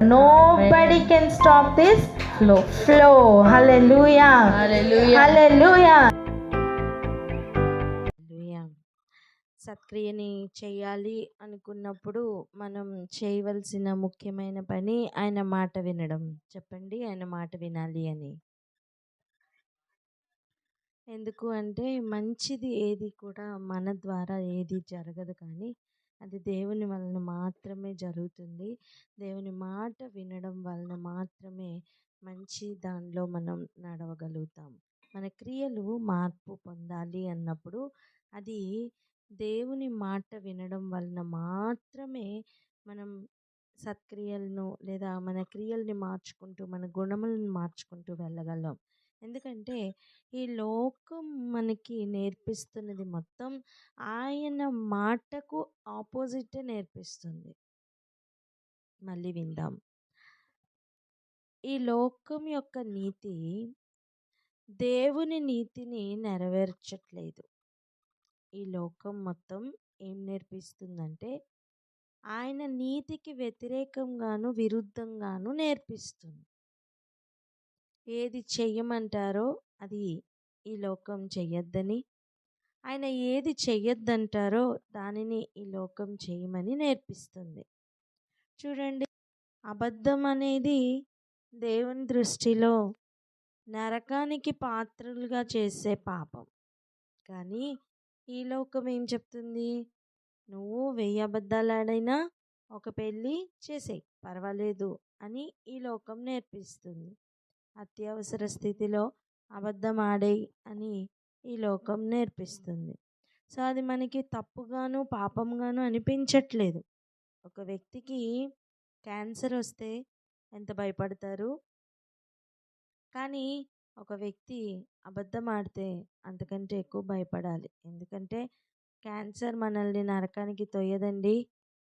Nobody can stop this flow. Hallelujah. Hallelujah. Hallelujah. హల్లెలూయా. సత్క్రియని చేయాలి అనుకున్నప్పుడు మనం చేయవలసిన ముఖ్యమైన పని ఆయన మాట వినడం. చెప్పండి, ఆయన మాట వినాలి అని. ఎందుకు అంటే మంచిది ఏది కూడా మన ద్వారా ఏది జరగదు, కానీ అది దేవుని వలన మాత్రమే జరుగుతుంది. దేవుని మాట వినడం వలన మాత్రమే మంచి దానిలో మనం నడవగలుగుతాం. మన క్రియలు మార్పు పొందాలి అన్నప్పుడు అది దేవుని మాట వినడం వలన మాత్రమే మనం సత్క్రియలను లేదా మన క్రియల్ని మార్చుకుంటూ మన గుణములను మార్చుకుంటూ వెళ్ళగలం. ఎందుకంటే ఈ లోకం మనకి నేర్పిస్తున్నది మొత్తం ఆయన మాటకు ఆపోజిటే నేర్పిస్తుంది. మళ్ళీ విందాం. ఈ లోకం యొక్క నీతి దేవుని నీతిని నెరవేర్చట్లేదు. ఈ లోకం మొత్తం ఏం నేర్పిస్తుందంటే ఆయన నీతికి వ్యతిరేకంగాను విరుద్ధంగాను నేర్పిస్తుంది. ఏది చెయ్యమంటారో అది ఈ లోకం చెయ్యొద్దని, ఆయన ఏది చెయ్యొద్దంటారో దానిని ఈ లోకం చేయమని నేర్పిస్తుంది. చూడండి, అబద్ధం అనేది దేవుని దృష్టిలో నరకానికి పాత్రలుగా చేసే పాపం. కానీ ఈ లోకం ఏం చెప్తుంది? నువ్వు 1000 అబద్ధాలు ఆడైనా ఒక పెళ్ళి చేసేయి, పర్వాలేదు అని ఈ లోకం నేర్పిస్తుంది. అత్యవసర స్థితిలో అబద్ధం ఆడేయి అని ఈ లోకం నేర్పిస్తుంది. సో అది మనకి తప్పుగాను పాపంగాను అనిపించట్లేదు. ఒక వ్యక్తికి క్యాన్సర్ వస్తే ఎంత భయపడతారు, కానీ ఒక వ్యక్తి అబద్ధం ఆడితే అంతకంటే ఎక్కువ భయపడాలి. ఎందుకంటే క్యాన్సర్ మనల్ని నరకానికి తొయ్యదండి,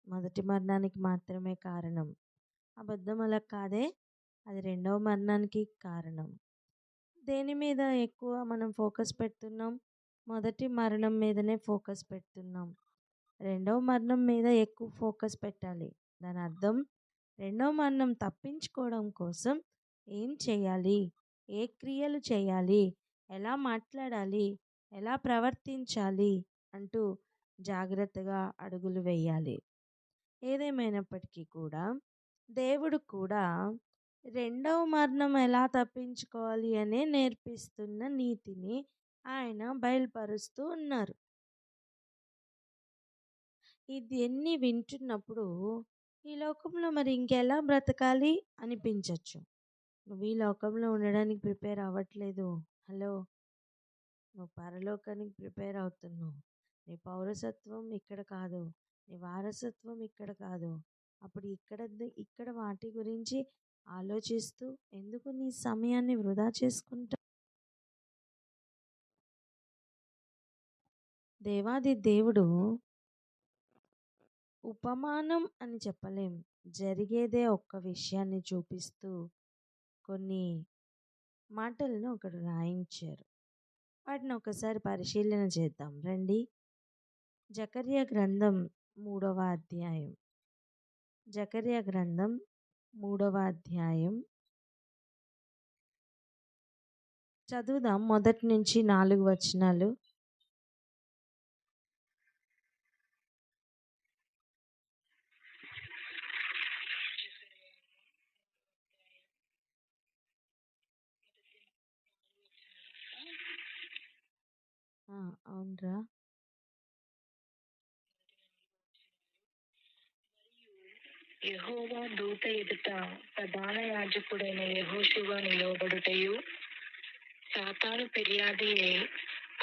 మొదటి మరణానికి మాత్రమే కారణం. అబద్ధం అలా కాదే, అది రెండవ మరణానికి కారణం. దేని మీద ఎక్కువ మనం ఫోకస్ పెడుతున్నాం? మొదటి మరణం మీదనే ఫోకస్ పెడుతున్నాం. రెండవ మరణం మీద ఎక్కువ ఫోకస్ పెట్టాలి. దాని అర్థం రెండవ మరణం తప్పించుకోవడం కోసం ఏం చేయాలి, ఏ క్రియలు చేయాలి, ఎలా మాట్లాడాలి, ఎలా ప్రవర్తించాలి అంటూ జాగ్రత్తగా అడుగులు వేయాలి. ఏదేమైనప్పటికీ కూడా దేవుడు కూడా రెండవ మరణం ఎలా తప్పించుకోవాలి అనే నేర్పిస్తున్న నీతిని ఆయన బయలుపరుస్తూ ఉన్నారు. ఇది ఎన్ని వింటున్నప్పుడు ఈ లోకంలో మరి ఇంకెలా బ్రతకాలి అనిపించవచ్చు. నువ్వు ఈ లోకంలో ఉండడానికి ప్రిపేర్ అవ్వట్లేదు. హలో, నువ్వు పరలోకానికి ప్రిపేర్ అవుతున్నావు. నీ పౌరసత్వం ఇక్కడ కాదు, నీ వారసత్వం ఇక్కడ కాదు. అప్పుడు ఇక్కడ వాటి గురించి ఆలోచిస్తూ ఎందుకు నీ సమయాన్ని వృధా చేసుకుంటా? దేవాది దేవుడు ఉపమానం అని చెప్పలేం, జరిగేదే ఒక్క విషయాన్ని చూపిస్తూ కొన్ని మాటలను ఒకడు రాయించారు. వాటిని ఒకసారి పరిశీలన చేద్దాం రండి. జకర్యా గ్రంథం 3వ అధ్యాయం. జకర్యా గ్రంథం 3వ అధ్యాయం చదువుదాం. మొదటి నుంచి 4 వచనాలు. అవునరా. యెహోవా దూత ఎదుట ప్రధాన యాజకుడైన యెహోషువ నిలవబడుటయు, సాతాను ఫిర్యాది అయి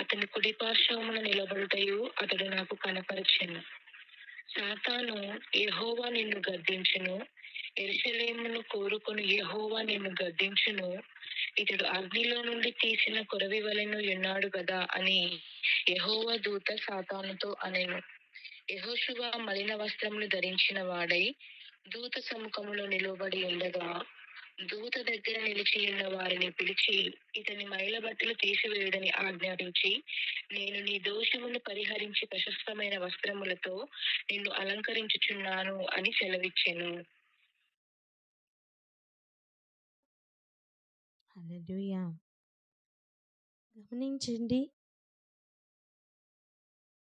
అతని కుడిపార్శ్వమున నిలబడుటయు అతడు నాకు కనపరచెను. సాతాను, యెహోవా నిన్ను గద్దించును, యెరూషలేమును కోరుకొని యెహోవా నిన్ను గద్దించును, ఇతడు అగ్నిలో నుండి తీసిన కొరవి వలెను ఉన్నాడు గదా అని యెహోవా దూత సాతానుతో అనెను. యెహోషువ మలిన వస్త్రములు ధరించిన వాడై దూత సముఖములో నిలబడి ఉండగా, దూత దగ్గర నిలిచి ఉన్న వారిని పిలిచి ఇతని మైల బట్టలు తీసివేయుడని ఆజ్ఞాపించి, నేను నీ దోషమును పరిహరించి ప్రశస్తమైన వస్త్రములతో నిన్ను అలంకరించుచున్నాను అని సెలవిచ్చెను. హల్లెలూయా. గమనించండి,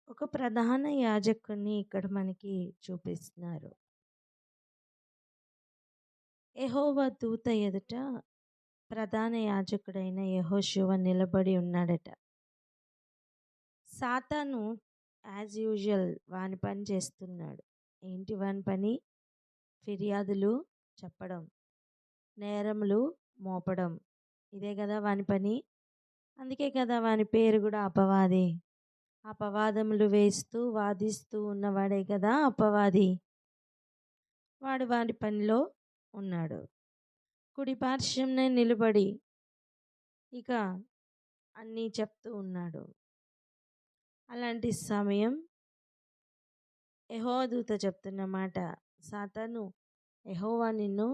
ఒక ప్రధాన యాజకుడిని ఇక్కడ మనకి చూపిస్తున్నారు. యెహోవా దూత ఎదుట ప్రధాన యాజకుడైన యెహోషువ నిలబడి ఉన్నాడట. సాతాను యాజ్ యూజువల్ వాని పని చేస్తున్నాడు. ఏంటి వాని పని? ఫిర్యాదులు చెప్పడం, నేరములు మోపడం. ఇదే కదా వాని పని. అందుకే కదా వాని పేరు కూడా అపవాది. అపవాదములు వేస్తూ వాదిస్తూ ఉన్నవాడే కదా అపవాది. వాడు వాడి పనిలో ఉన్నాడు. కుడి పార్శ్వంనే నిలబడి ఇక అన్నీ చెప్తూ ఉన్నాడు. అలాంటి సమయం యెహోవా దూత చెప్తున్న మాట, సాతాను, యెహోవా నిన్ను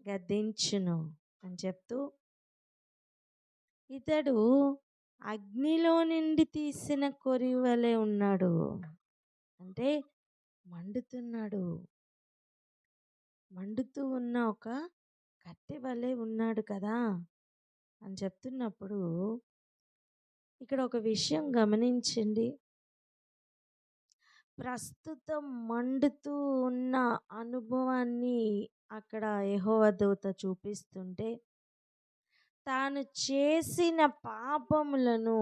గద్దించును అని చెప్తూ, ఇతడు అగ్నిలో నుండి తీసిన కొరివలే ఉన్నాడు. అంటే మండుతున్నాడు, మండుతూ ఉన్న ఒక కట్టె వలె ఉన్నాడు కదా అని చెప్తున్నప్పుడు ఇక్కడ ఒక విషయం గమనించండి. ప్రస్తుతం మండుతూ ఉన్న అనుభవాన్ని అక్కడ యెహోవా దూత చూపిస్తుంటే, తాను చేసిన పాపములను,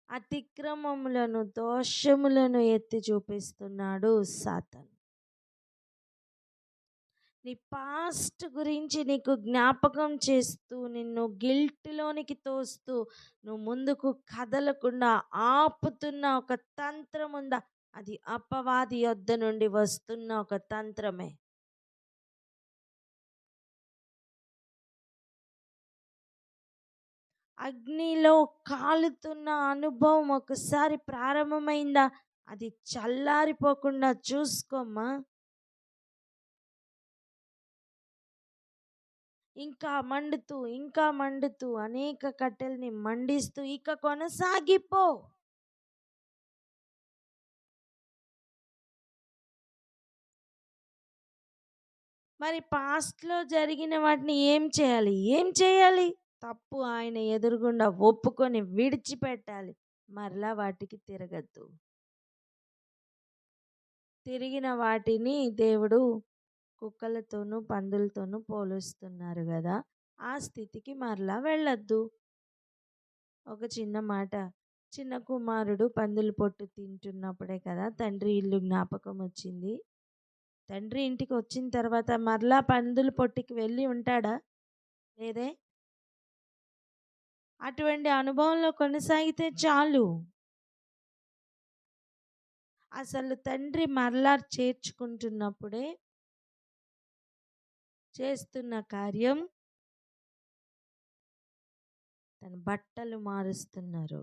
అతిక్రమములను, దోషములను ఎత్తి చూపిస్తున్నాడు సాతాను. నీ పాస్ట్ గురించి నీకు జ్ఞాపకం చేస్తూ, నిన్ను గిల్ట్లోనికి తోస్తూ, నువ్వు ముందుకు కదలకుండా ఆపుతున్న ఒక తంత్రం ఉందా? అది అపవాది యొద్ద నుండి వస్తున్న ఒక తంత్రమే. అగ్నిలో కాలుతున్న అనుభవం ఒకసారి ప్రారంభమైందా, అది చల్లారిపోకుండా చూసుకోమ్మా. ఇంకా మండుతూ, ఇంకా మండుతూ, అనేక కట్టెల్ని మండిస్తూ ఇక కొనసాగిపో. మరి పాస్ట్లో జరిగిన వాటిని ఏం చేయాలి? ఏం చేయాలి? తప్పు ఆయన ఎదురుగుండా ఒప్పుకొని విడిచిపెట్టాలి. మరలా వాటికి తిరగద్దు. తిరిగిన వాటిని దేవుడు కుక్కలతోనూ పందులతోనూ పోలుస్తున్నారు కదా, ఆ స్థితికి మరలా వెళ్ళొద్దు. ఒక చిన్న మాట, చిన్న కుమారుడు పందుల పొట్టు తింటున్నప్పుడే కదా తండ్రి ఇల్లు జ్ఞాపకం వచ్చింది. తండ్రి ఇంటికి వచ్చిన తర్వాత మరలా పందుల పొట్టుకి వెళ్ళి ఉంటాడా? లేదే. అటువంటి అనుభవంలో కొనసాగితే చాలు. అసలు తండ్రి మరలా చేర్చుకుంటున్నప్పుడే చేస్తున్న కార్యం తన బట్టలు మారుస్తున్నారు.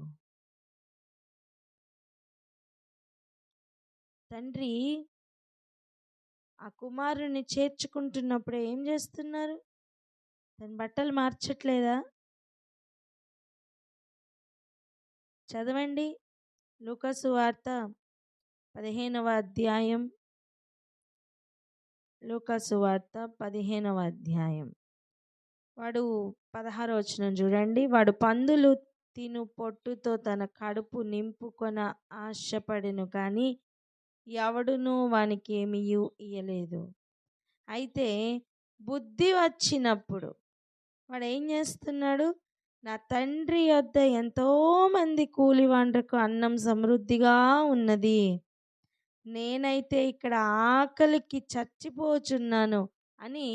తండ్రి ఆ కుమారుని చేర్చుకుంటున్నప్పుడే ఏం చేస్తున్నారు? తన బట్టలు మార్చట్లేదా? చదవండి, లూకా సువార్త 15వ అధ్యాయం. లూకా సువార్త 15వ అధ్యాయం. వాడు 16వ వచనం చూడండి. వాడు పందులు తిను పొట్టుతో తన కడుపు నింపుకొన ఆశపడెను, కానీ ఎవడునూ వానికి ఏమీ ఇయ్యలేదు. అయితే బుద్ధి వచ్చినప్పుడు వాడు ఏం చేస్తున్నాడు? నా తండ్రి యొద్ద ఎంతోమంది కూలివాండ్రకు అన్నం సమృద్ధిగా ఉన్నది, నేనైతే ఇక్కడ ఆకలికి చచ్చిపోచున్నాను అని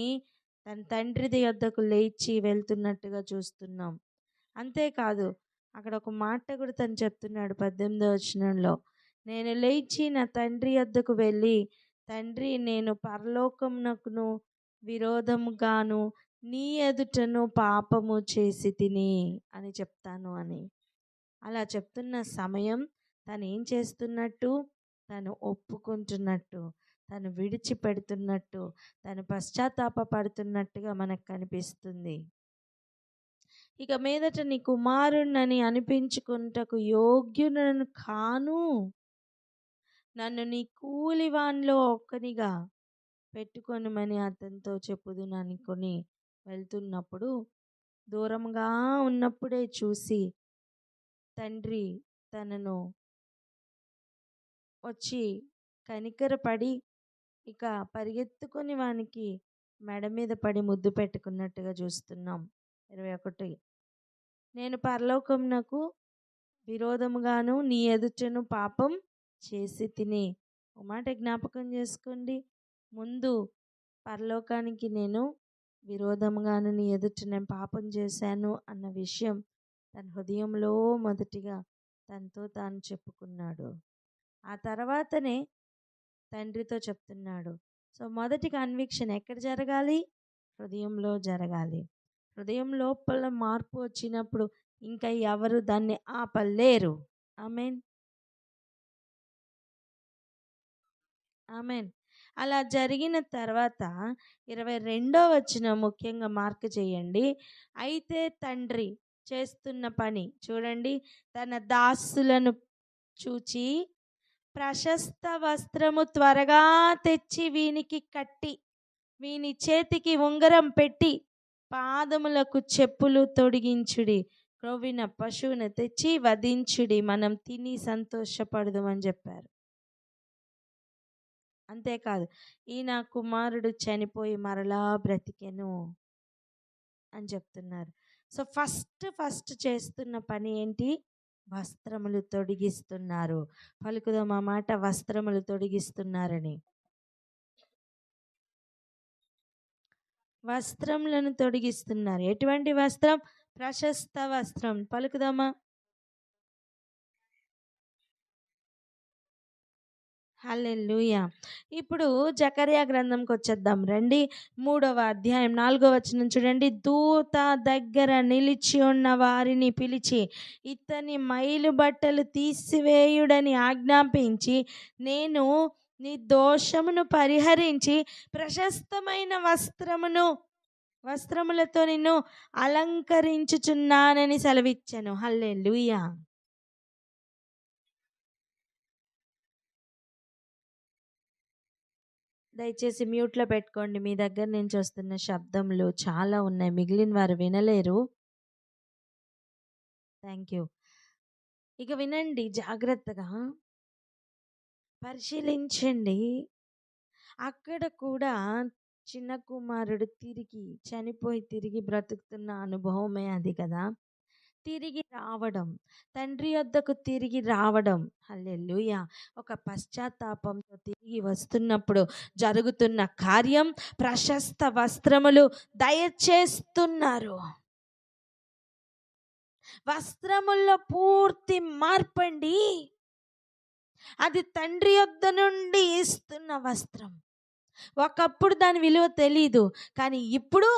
తన తండ్రి యొద్దకు లేచి వెళ్తున్నట్టుగా చూస్తున్నాం. అంతేకాదు, అక్కడ ఒక మాట కూడా తను చెప్తున్నాడు 18వ వచనంలో, నేను లేచి నా తండ్రి యొద్దకు వెళ్ళి, తండ్రి, నేను పరలోకమునకును విరోధముగాను నీ ఎదుటను పాపము చేసి తిని అని చెప్తాను అని. అలా చెప్తున్న సమయం తను ఏం చేస్తున్నట్టు? తను ఒప్పుకుంటున్నట్టు, తను విడిచిపెడుతున్నట్టు, తను పశ్చాత్తాప పడుతున్నట్టుగా మనకు కనిపిస్తుంది. ఇక మీదట నీ కుమారుణ్ణని అనిపించుకుంటకు యోగ్యునను కాను, నన్ను నీ కూలివాన్లో ఒక్కనిగా పెట్టుకొనుమని అతనితో చెప్పుదును అనుకొని వెళ్తున్నప్పుడు దూరంగా ఉన్నప్పుడే చూసి తండ్రి తనను వచ్చి కనికరపడి ఇక పరిగెత్తుకొని వానికి మెడ మీద పడి ముద్దు పెట్టుకున్నట్టుగా చూస్తున్నాం. 21 నేను పరలోకమునకు విరోధముగాను నీ ఎదుటను పాపం చేసి తిని. ఒక మాట జ్ఞాపకం చేసుకోండి, ముందు పరలోకానికి నేను విరోధముగాను నీ ఎదుట నేను పాపం చేశాను అన్న విషయం తన హృదయంలో మొదటిగా తనతో తాను చెప్పుకున్నాడు. ఆ తర్వాతనే తండ్రితో చెప్తున్నాడు. సో మొదటి కన్విక్షన్ ఎక్కడ జరగాలి? హృదయంలో జరగాలి. హృదయం లోపల మార్పు వచ్చినప్పుడు ఇంకా ఎవరు దాన్ని ఆపలేరు. Amen, amen. అలా జరిగిన తర్వాత 22వ వచనం ముఖ్యంగా మార్క్ చేయండి. అయితే తండ్రి చేస్తున్న పని చూడండి. తన దాసులను చూచి ప్రశస్త వస్త్రము త్వరగా తెచ్చి వీనికి కట్టి వీని చేతికి ఉంగరం పెట్టి పాదములకు చెప్పులు తొడిగించుడి, క్రొవ్విన పశువును తెచ్చి వధించుడి, మనం తిని సంతోషపడదామని చెప్పారు. అంతేకాదు, ఈయన కుమారుడు చనిపోయి మరలా బ్రతికెను అని చెప్తున్నారు. సో ఫస్ట్ చేస్తున్న పని ఏంటి? వస్త్రములు తొడిగిస్తున్నారు. పలుకుదాం ఆ మాట, వస్త్రములు తొడిగిస్తున్నారని. వస్త్రములను తొడిగిస్తున్నారు. ఎటువంటి వస్త్రం? ప్రశస్త వస్త్రం. పలుకుదామా? హల్లెలూయా. ఇప్పుడు జకర్యా గ్రంథంకి వచ్చేద్దాం రండి. 3వ అధ్యాయం 4వ వచనం చూడండి. దూత దగ్గర నిలిచి ఉన్న వారిని పిలిచి ఇతని మైలు బట్టలు తీసివేయుడని ఆజ్ఞాపించి, నేను నీ దోషమును పరిహరించి ప్రశస్తమైన వస్త్రములతో నిన్ను అలంకరించుచున్నానని సెలవిచ్చాను. హల్లెలూయా. దయచేసి మ్యూట్లో పెట్టుకోండి. మీ దగ్గర నుంచి వస్తున్న శబ్దములు చాలా ఉన్నాయి, మిగిలిన వారు వినలేరు. Thank you. ఇక వినండి జాగ్రత్తగా, పరిశీలించండి. అక్కడ కూడా చిన్న కుమారుడు చనిపోయి తిరిగి బ్రతుకుతున్న అనుభవమే అది కదా. తిరిగి రావడం, తండ్రి వద్దకు తిరిగి రావడం. హల్లెలూయా. ఒక పశ్చాత్తాపంతో తిరిగి వస్తున్నప్పుడు జరుగుతున్న కార్యం, ప్రశస్త వస్త్రములు దయచేస్తున్నారు. వస్త్రముల్లో పూర్తి మార్పండి. అది తండ్రి వద్ద నుండి ఇస్తున్న వస్త్రం. ఒకప్పుడు దాని విలువ తెలీదు, కానీ ఇప్పుడు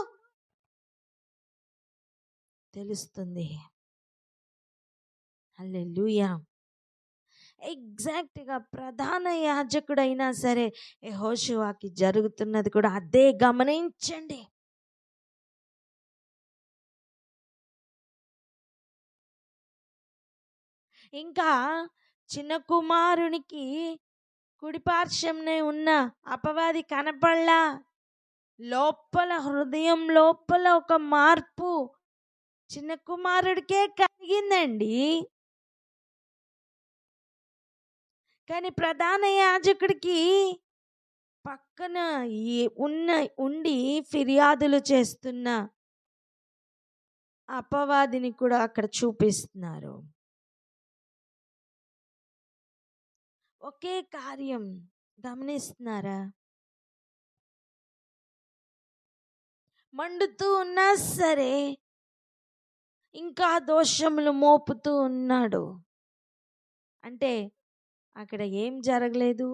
తెలుస్తుంది. హల్లెలూయా. ఎగ్జాక్ట్గా ప్రధాన యాజకుడైనా సరే యెహోషువకి జరుగుతున్నది కూడా అదే. గమనించండి. ఇంకా చిన్న కుమారునికి కుడిపార్శ్వంనే ఉన్న అపవాది కనపడలా. లోపల, హృదయం లోపల ఒక మార్పు చిన్న కుమారుడికే కలిగిందండి. కానీ ప్రధాన యాజకుడికి పక్కన ఉండి ఫిర్యాదులు చేస్తున్న అపవాదిని కూడా అక్కడ చూపిస్తున్నారు. ఒకే కార్యం. గమనిస్తున్నారా? మండుతూ ఉన్నా సరే ఇంకా దోషములు మోపుతూ ఉన్నాడు. అంటే అక్కడ ఏం జరగలేదు?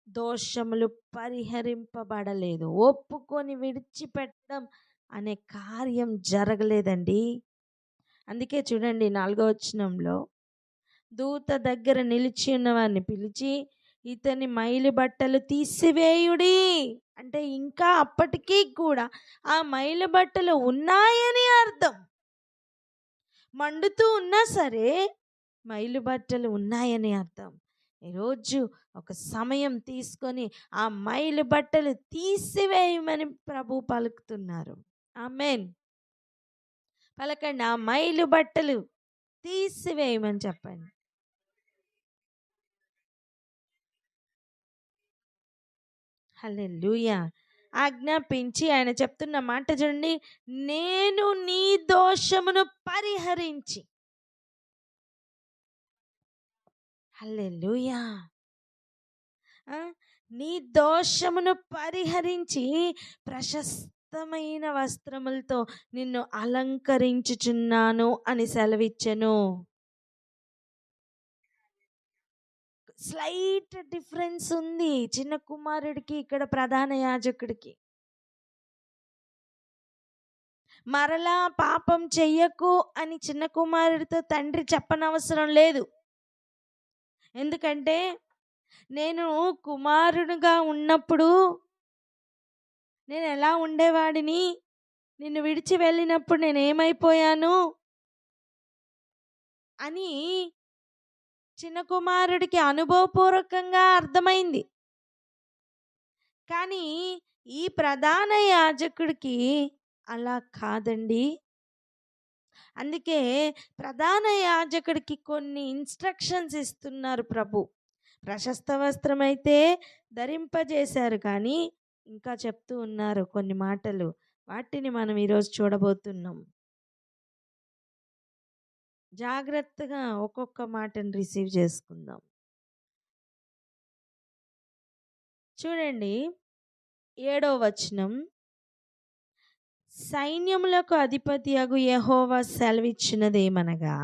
దోషములు పరిహరింపబడలేదు. ఒప్పుకొని విడిచిపెట్టడం అనే కార్యం జరగలేదండి. అందుకే చూడండి 4వ వచనంలో, దూత దగ్గర నిలిచి ఉన్న వారిని పిలిచి ఇతని మైలు బట్టలు తీసివేయుడి అంటే ఇంకా అప్పటికీ కూడా ఆ మైలు బట్టలు ఉన్నాయని అర్థం. మండుతూ ఉన్నా సరే మైలు బట్టలు ఉన్నాయని అర్థం. ఈరోజు ఒక సమయం తీసుకొని ఆ మైలు బట్టలు తీసివేయమని ప్రభు పలుకుతున్నారు. ఆమేన్. పలకండి, ఆ మైలు బట్టలు తీసివేయమని చెప్పండి. హల్లెలూయా. ఆజ్ఞాపించి ఆయన చెప్తున్న మాట చూడండి, నేను నీ దోషమును పరిహరించి. హల్లెలూయా. నీ దోషమును పరిహరించి ప్రశస్తమైన వస్త్రములతో నిన్ను అలంకరించుచున్నాను అని సెలవిచ్చెను. స్లైట్ డిఫరెన్స్ ఉంది చిన్న కుమారుడికి, ఇక్కడ ప్రధాన యాజకుడికి. మరలా పాపం చెయ్యకు అని చిన్న కుమారుడితో తండ్రి చెప్పనవసరం లేదు. ఎందుకంటే నేను కుమారునిగా ఉన్నప్పుడు నేను ఎలా ఉండేవాడిని, నిన్ను విడిచి వెళ్ళినప్పుడు నేను ఏమైపోయాను అని చిన్న కుమారుడికి అనుభవపూర్వకంగా అర్థమైంది. కానీ ఈ ప్రధాన యాజకుడికి అలా కాదండి. అందుకే ప్రధాన యాజకుడికి కొన్ని ఇన్స్ట్రక్షన్స్ ఇస్తున్నారు ప్రభు. ప్రశస్త వస్త్రం అయితే ధరింపజేశారు, కానీ ఇంకా చెప్తూ ఉన్నారు కొన్ని మాటలు. వాటిని మనం ఈరోజు చూడబోతున్నాం. జాగ్రత్తగా ఒక్కొక్క మాటను రిసీవ్ చేసుకుందాం. చూడండి 7వ వచనం, సైన్యములకు అధిపతియగు యెహోవా సెలవిచ్చినదేమనగా,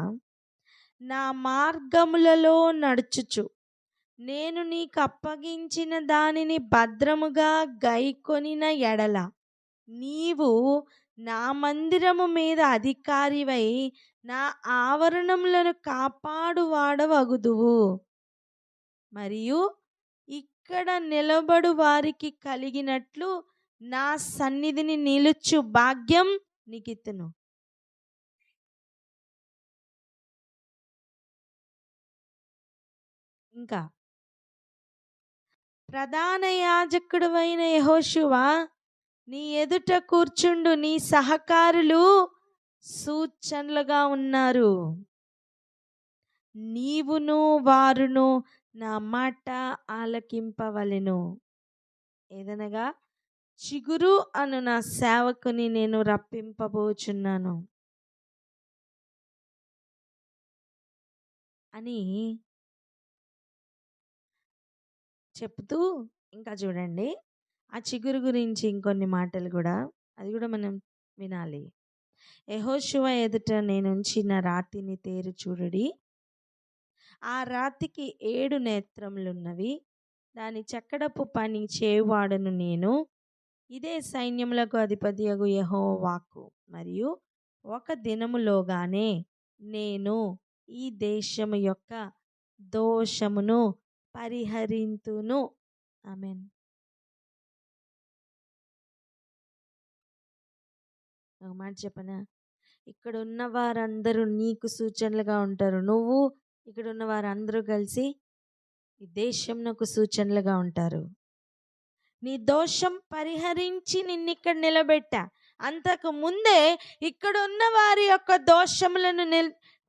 నా మార్గములలో నడుచుచు నేను నీకు అప్పగించిన దానిని భద్రముగా గైకొనిన ఎడల నీవు నా మందిరము మీద అధికారివై నా ఆవరణములను కాపాడువాడవగుదువు. మరియు ఇక్కడ నిలబడు వారికి కలిగినట్లు నా సన్నిధిని నిలుచు భాగ్యం నీకిత్తును. ఇంకా ప్రధాన యాజకుడు అయిన యెహోషువ నీ ఎదుట కూర్చుండు, నీ సహకారులు సూచనలుగా ఉన్నారు. నీవును వారును నా మాట ఆలకింపవలెను. ఏదనగా చిగురు అను నా సేవకుని నేను రప్పింపబోచున్నాను అని చెప్తూ, ఇంకా చూడండి ఆ చిగురు గురించి ఇంకొన్ని మాటలు కూడా, అది కూడా మనం వినాలి. యెహోషువ ఎదుట నేను ఉంచిన రాతిని తేరు చూడుడి. ఆ రాతికి 7 నేత్రములున్నవి. దాని చెక్కడపు పని చేయువాడను నేను. ఇదే సైన్యములకు అధిపతియగు యెహోవా వాక్కు. మరియు ఒక దినములోగానే నేను ఈ దేశము యొక్క దోషమును పరిహరింతును. ఆమేన్. ఒక మాట చెప్పనా, ఇక్కడ ఉన్న వారందరూ నీకు సూచనలుగా ఉంటారు. నువ్వు ఇక్కడ ఉన్న వారందరూ కలిసి ఈ దేశంకు సూచనలుగా ఉంటారు. నీ దోషం పరిహరించి నిన్ను ఇక్కడ నిలబెట్టా. అంతకు ముందే ఇక్కడ ఉన్న వారి యొక్క దోషములను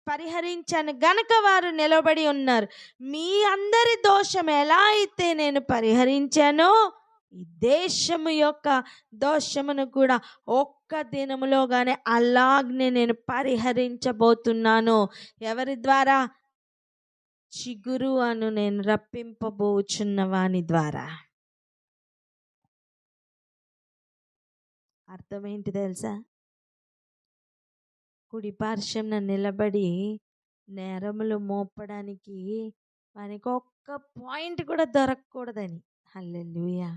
పరిహరించాను గనక వారు నిలబడి ఉన్నారు. మీ అందరి దోషం ఎలా అయితే నేను పరిహరించానో ఈ దేశము యొక్క దోషమును కూడా ఒక్క దినములోగానే అలాగనే నేను పరిహరించబోతున్నాను. ఎవరి ద్వారా? చిగురు అను నేను రప్పింపబోచున్న వాని ద్వారా. అర్థం ఏంటి తెలుసా? కుడి పార్శ్వంన నిలబడి నేరములు మోపడానికి మనకి ఒక్క పాయింట్ కూడా దొరకకూడదని. హల్లెలూయా.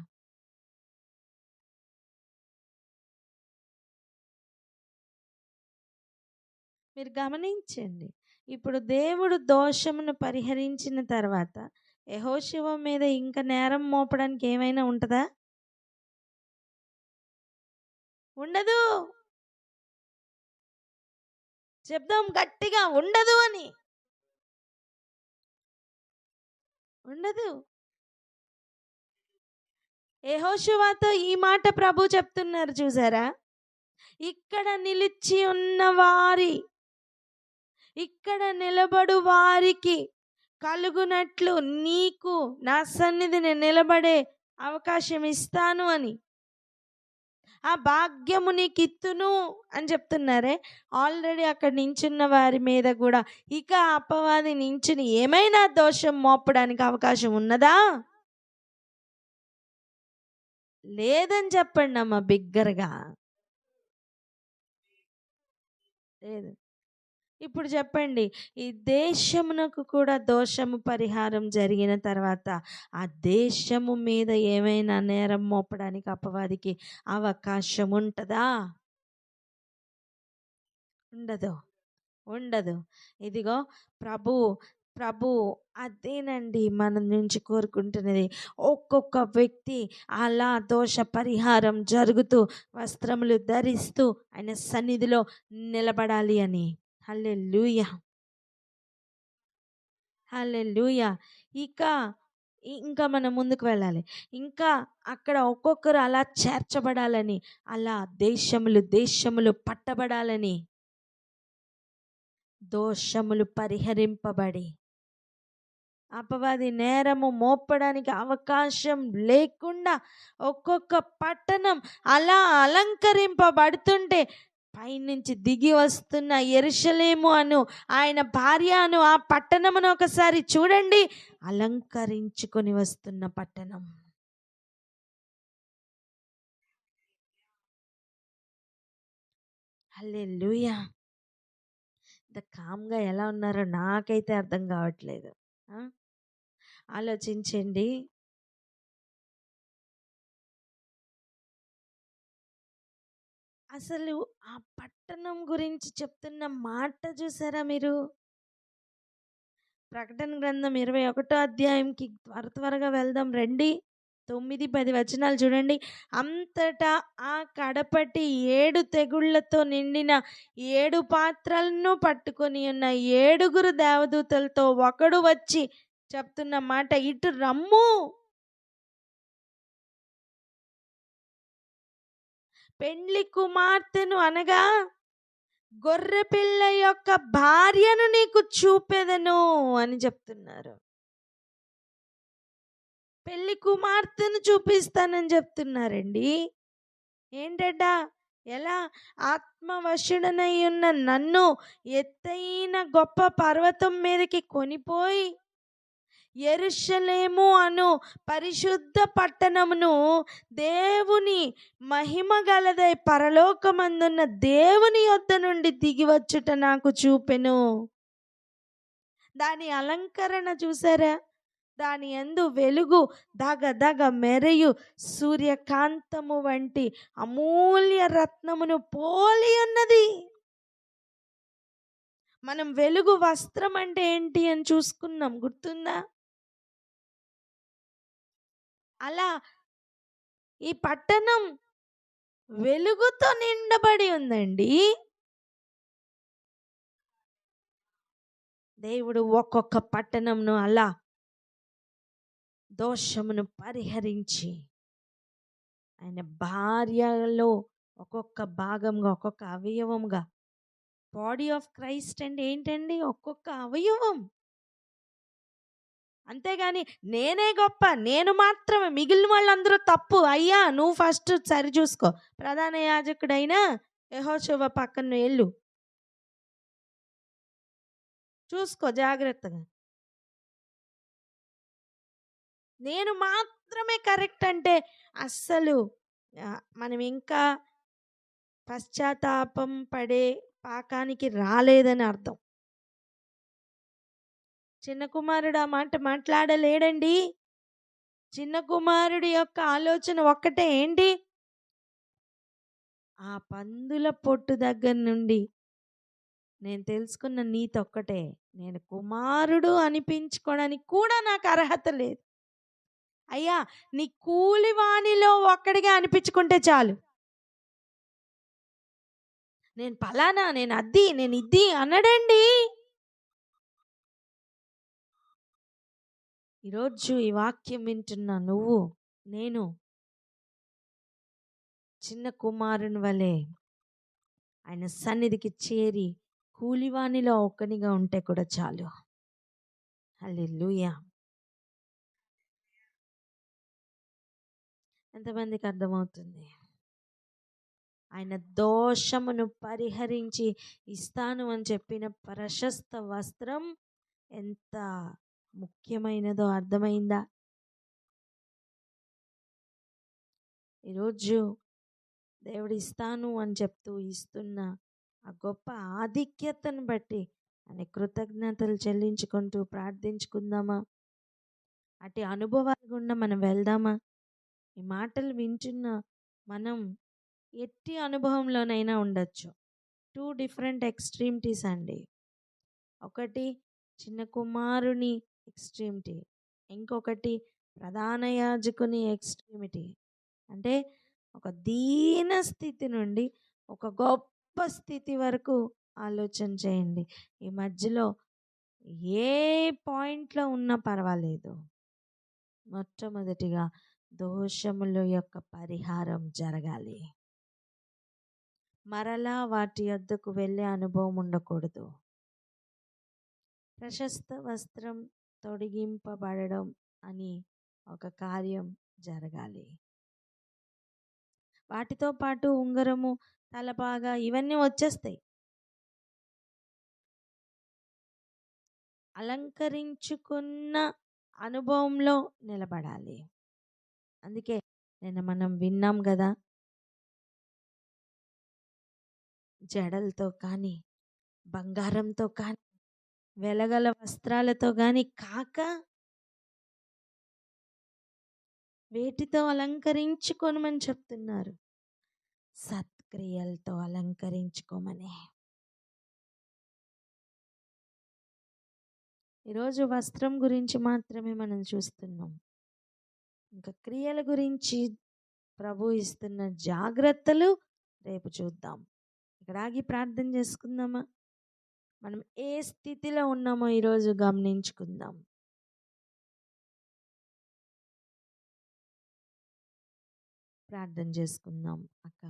మీరు గమనించండి, ఇప్పుడు దేవుడు దోషమును పరిహరించిన తర్వాత యెహోషువ మీద ఇంకా నేరం మోపడానికి ఏమైనా ఉంటుందా? ఉండదు. చెప్దాం గట్టిగా, ఉండదు అని. ఉండదు. యెహోషువతో ఈ మాట ప్రభు చెప్తున్నారు చూసారా? ఇక్కడ నిలిచి ఉన్న వారి, ఇక్కడ నిలబడు వారికి కలుగునట్లు నీకు నా సన్నిధిని నిలబడే అవకాశం ఇస్తాను అని, ఆ భాగ్యము నీకు ఇత్తును అని చెప్తున్నారే. ఆల్రెడీ అక్కడ నించున్న వారి మీద కూడా ఇక అపవాది నించుని ఏమైనా దోషం మోపడానికి అవకాశం ఉన్నదా? లేదని చెప్పండి అమ్మ బిగ్గరగా. లేదు. ఇప్పుడు చెప్పండి, ఈ దేశమునకు కూడా దోషము పరిహారం జరిగిన తర్వాత ఆ దేశము మీద ఏమైనా నేరం మోపడానికి అపవాదికి అవకాశం ఉంటుందా? ఉండదు, ఉండదు. ఇదిగో ప్రభు ప్రభు అదేనండి మన నుంచి కోరుకుంటున్నది. ఒక్కొక్క వ్యక్తి అలా దోష పరిహారం జరుగుతూ వస్త్రములు ధరిస్తూ ఆయన సన్నిధిలో నిలబడాలి అని. హల్లెలూయా, హల్లెలూయా. ఇంకా మనం ముందుకు వెళ్ళాలి. ఇంకా అక్కడ ఒక్కొక్కరు అలా చేర్చబడాలని, అలా దేశములు పట్టబడాలని, దోషములు పరిహరింపబడి అపవాది నేరము మోపడానికి అవకాశం లేకుండా ఒక్కొక్క పట్టణం అలా అలంకరింపబడుతుంటే పైనుంచి దిగి వస్తున్న యెరూషలేము అను ఆయన భార్యను ఆ పట్టణమును ఒకసారి చూడండి, అలంకరించుకొని వస్తున్న పట్టణం. హల్లెలూయా. ఇంత కామ్గా ఎలా ఉన్నారో నాకైతే అర్థం కావట్లేదు. ఆలోచించండి. అసలు ఆ పట్టణం గురించి చెప్తున్న మాట చూసారా మీరు? ప్రకటన గ్రంథం 21వ అధ్యాయంకి త్వరగా వెళ్దాం రండి. 9, 10 వచనాలు చూడండి. అంతటా ఆ కడపటి 7 తెగుళ్లతో నిండిన 7 పాత్రలను పట్టుకొని ఉన్న 7 దేవదూతలతో ఒకడు వచ్చి చెప్తున్న మాట, ఇటు రమ్ము, పెండ్లి కుమార్తెను అనగా గొర్రెపిల్ల యొక్క భార్యను నీకు చూపెదను అని చెప్తున్నారు. పెళ్లి కుమార్తెను చూపిస్తానని చెప్తున్నారండి. ఏంటట? ఎలా? ఆత్మవశుడనై ఉన్న నన్ను ఎత్తైన గొప్ప పర్వతం మీదకి కొనిపోయి యెరూషలేము అను పరిశుద్ధ పట్టణమును దేవుని మహిమ గలదై పరలోకమందున్న దేవుని యొద్ద నుండి దిగివచ్చుట నాకు చూపెను. దాని అలంకరణ చూసారా? దాని యందు వెలుగు దగ మెరయు సూర్యకాంతము వంటి అమూల్య రత్నమును పోలి ఉన్నది. మనం వెలుగు వస్త్రం అంటే ఏంటి అని చూసుకున్నాం, గుర్తుందా? అలా ఈ పట్టణం వెలుగుతో నిండబడి ఉందండి. దేవుడు ఒక్కొక్క పట్టణంను అలా దోషమును పరిహరించి ఆయన భార్యలో ఒక్కొక్క భాగంగా, ఒక్కొక్క అవయవంగా, బాడీ ఆఫ్ క్రైస్ట్ అంటే ఏంటండి? ఒక్కొక్క అవయవం. అంతేగాని నేనే గొప్ప, నేను మాత్రమే, మిగిలిన వాళ్ళందరూ తప్పు, అయ్యా నువ్వు ఫస్ట్ సరి చూసుకో. ప్రధాన యాజకుడైనా యెహోషువ పక్కన వెళ్ళు, చూసుకో జాగ్రత్తగా. నేను మాత్రమే కరెక్ట్ అంటే అస్సలు మనం ఇంకా పశ్చాత్తాపం పడే పాకానికి రాలేదని అర్థం. చిన్న కుమారుడు ఆ మాట మాట్లాడలేడండి. చిన్న కుమారుడి యొక్క ఆలోచన ఒక్కటే, ఏంటి? ఆ పందుల పొట్టు దగ్గర నుండి నేను తెలుసుకున్న నీతి ఒక్కటే, నేను కుమారుడు అనిపించుకోవడానికి కూడా నాకు అర్హత లేదు. అయ్యా నీ కూలివాణిలో ఒక్కడిగా అనిపించుకుంటే చాలు. నేను పలానా, నేను అది, నేను ఇది అనడండి. ఈరోజు ఈ వాక్యం వింటున్నా నువ్వు, నేను చిన్న కుమారుని వలె ఆయన సన్నిధికి చేరి కూలివానిలో ఒకనిగా ఉంటే కూడా చాలు. హల్లెలూయా. ఎంతమందికి అర్థమవుతుంది? ఆయన దోషమును పరిహరించి ఇస్తాను అని చెప్పిన ప్రశస్త వస్త్రం ఎంత ముఖ్యమైనదో అర్థమైందా? ఈరోజు దేవుడు ఇస్తాను అని చెప్తూ ఇస్తున్న ఆ గొప్ప ఆధిక్యతను బట్టి ఆయన కృతజ్ఞతలు చెల్లించుకుంటూ ప్రార్థించుకుందామా? అటు అనుభవాల గుండా మనం వెళ్దామా? ఈ మాటలు వింటున్న మనం ఎట్టి అనుభవంలోనైనా ఉండొచ్చు. 2 డిఫరెంట్ ఎక్స్ట్రీమిటీస్ అండి. ఒకటి చిన్న కుమారుని ఎక్స్ట్రీమిటీ, ఇంకొకటి ప్రధాన యాజకుని ఎక్స్ట్రీమిటీ. అంటే ఒక దీన స్థితి నుండి ఒక గొప్ప స్థితి వరకు ఆలోచన చేయండి. ఈ మధ్యలో ఏ పాయింట్లో ఉన్నా పర్వాలేదు, మొట్టమొదటిగా దోషముల యొక్క పరిహారం జరగాలి. మరలా వాటి వద్దకు వెళ్ళే అనుభవం ఉండకూడదు. ప్రశస్త వస్త్రం తొడిగింపబడడం అని ఒక కార్యం జరగాలి. వాటితో పాటు ఉంగరము, తలపాగా ఇవన్నీ వచ్చేస్తాయి. అలంకరించుకున్న అనుభవంలో నిలబడాలి. అందుకే మనం విన్నాం కదా, జడలతో కానీ, బంగారంతో కానీ, వెలగల వస్త్రాలతో కానీ కాక వేటితో అలంకరించుకోమని చెప్తున్నారు? సత్క్రియలతో అలంకరించుకోమని. ఈరోజు వస్త్రం గురించి మాత్రమే మనం చూస్తున్నాం. ఇంకా క్రియల గురించి ప్రభు ఇస్తున్న జాగ్రత్తలు రేపు చూద్దాం. ఇక్కడ ఆగి ప్రార్థన చేసుకుందామా? మనం ఏ స్థితిలో ఉన్నామో ఈరోజు గమనించుకుందాం. ప్రార్థన చేసుకుందాం అక్క.